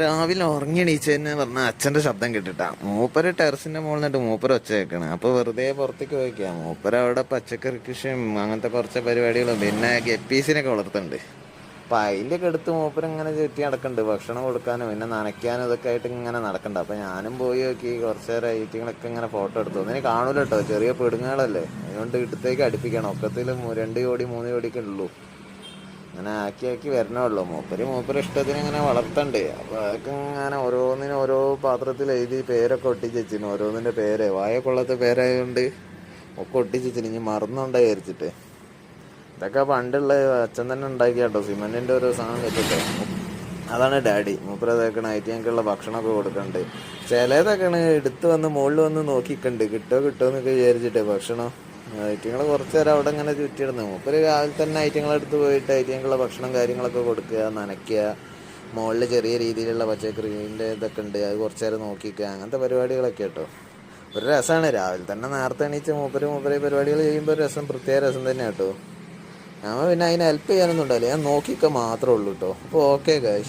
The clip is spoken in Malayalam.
രാവിലെ ഉറങ്ങി എണീച്ചെന്ന് പറഞ്ഞാൽ അച്ഛൻ്റെ ശബ്ദം കേട്ടിട്ടാ. മൂപ്പര് ടെറസിന്റെ മുകളിൽ നിന്നിട്ട് മൂപ്പര് ഒച്ച കേൾക്കണം. അപ്പോൾ വെറുതെ പുറത്തേക്ക് പോയിക്കാ. മൂപ്പര് അവിടെ പച്ചക്കറി കൃഷിയും അങ്ങനത്തെ കുറച്ച് പരിപാടികളും പിന്നെ ഗപ്പീസിനൊക്കെ വളർത്തുന്നുണ്ട്. അപ്പം അതിൻ്റെയൊക്കെ എടുത്ത് മൂപ്പര് ഇങ്ങനെ ചുറ്റി നടക്കുന്നുണ്ട്. ഭക്ഷണം കൊടുക്കാനും പിന്നെ നനയ്ക്കാനും ഇതൊക്കെ ആയിട്ട് ഇങ്ങനെ നടക്കണ്ട. അപ്പം ഞാനും പോയി നോക്കി കുറച്ച് നേരം ഐറ്റിങ്ങളൊക്കെ ഇങ്ങനെ ഫോട്ടോ എടുത്തു. ഒന്നിനെ കാണൂല കേട്ടോ, ചെറിയ പെടുങ്ങുകളല്ലേ, അതുകൊണ്ട് ഇടത്തേക്ക് അടുപ്പിക്കണം. ഒക്കത്തിൽ 2 ജോടി 3 ജോടിയൊക്കെ ഉള്ളൂ. അങ്ങനെ ആക്കി ആക്കി വരണമല്ലോ. മൂപ്പര് ഇഷ്ടത്തിന് ഇങ്ങനെ വളർത്തണ്ട്. അപ്പോൾ അതൊക്കെ ഇങ്ങനെ ഓരോന്നിനും ഓരോ പാത്രത്തിൽ എഴുതി പേരൊക്കെ ഒട്ടിച്ച് വെച്ചിരുന്നു. ഓരോന്നിൻ്റെ പേര് വായ കൊള്ളത്തെ പേരായതുകൊണ്ട് ഒക്കെ ഒട്ടിച്ച് വെച്ചിന്. ഇനി മറന്നുണ്ടോ വിചാരിച്ചിട്ട്. ഇതൊക്കെ പണ്ടുള്ള അച്ഛൻ തന്നെ ഉണ്ടാക്കി കേട്ടോ, സിമെൻറ്റിൻ്റെ ഒരു സാധനം വെച്ചിട്ട്. അതാണ് ഡാഡി. മൂപ്പര് അതൊക്കെയാണ് ഐറ്റിങ്ങൾക്കുള്ള ഭക്ഷണമൊക്കെ കൊടുക്കുന്നുണ്ട്. ചിലതൊക്കെയാണ് എടുത്ത് വന്ന് മുകളിൽ വന്ന് നോക്കിക്കണ്ട് കിട്ടുമോ എന്നൊക്കെ വിചാരിച്ചിട്ട് ഭക്ഷണം. ഐറ്റിങ്ങൾ കുറച്ച് നേരം അവിടെ ഇങ്ങനെ ചുറ്റിയിടുന്നു. മൂപ്പര് രാവിലെ തന്നെ ഐറ്റിങ്ങളെടുത്ത് പോയിട്ട് ഐറ്റിങ്ങൾക്കുള്ള ഭക്ഷണം കാര്യങ്ങളൊക്കെ കൊടുക്കുക, നനയ്ക്കുക. മുകളിൽ ചെറിയ രീതിയിലുള്ള പച്ചക്കറീൻ്റെ ഇതൊക്കെ ഉണ്ട്, അത് കുറച്ച് നേരം നോക്കിക്കുക. അങ്ങനത്തെ പരിപാടികളൊക്കെ കേട്ടോ. ഒരു രസമാണ് രാവിലെ തന്നെ നേരത്തെ എണീച്ച് മൂപ്പര് പരിപാടികൾ ചെയ്യുമ്പോൾ ഒരു പ്രത്യേക രസം തന്നെ കേട്ടോ. നമ്മൾ പിന്നെ അതിനെ ഹെൽപ്പ് ചെയ്യാനൊന്നും ഉണ്ടാവില്ല, ഞാൻ നോക്കിക്കുക മാത്രമേ ഉള്ളൂ കേട്ടോ. അപ്പോൾ ഓക്കെ ഗായ്സ്.